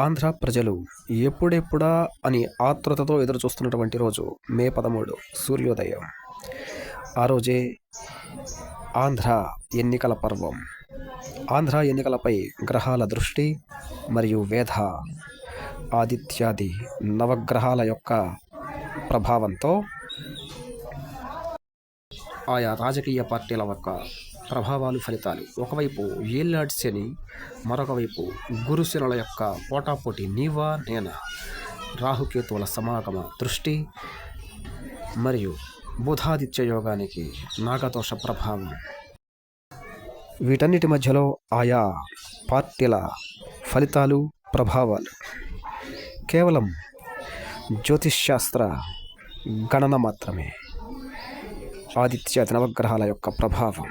ఆంధ్ర ప్రజలు ఎప్పుడెప్పుడా అని ఆతృతతో ఎదురుచూస్తున్నటువంటి రోజు మే 13 సూర్యోదయం. ఆ రోజే ఆంధ్ర ఎన్నికల పర్వం. ఆంధ్ర ఎన్నికలపై గ్రహాల దృష్టి మరియు వేద ఆదిత్యాది నవగ్రహాల యొక్క ప్రభావంతో ఆయా రాజకీయ పార్టీల యొక్క ప్రభావాలు, ఫలితాలు, ఒకవైపు ఏలినాటి శని, మరొక వైపు గురుశనుల యొక్క పోటాపోటీ, నీవా నేనా, రాహుకేతువుల సమాగమ దృష్టి మరియు బుధాదిత్య యోగానికి నాగదోష ప్రభావం, వీటన్నిటి మధ్యలో ఆయా పార్టీల ఫలితాలు, ప్రభావాలు కేవలం జ్యోతిష్శాస్త్ర గణన మాత్రమే. ఆదిత్యాది నవగ్రహాల యొక్క ప్రభావం.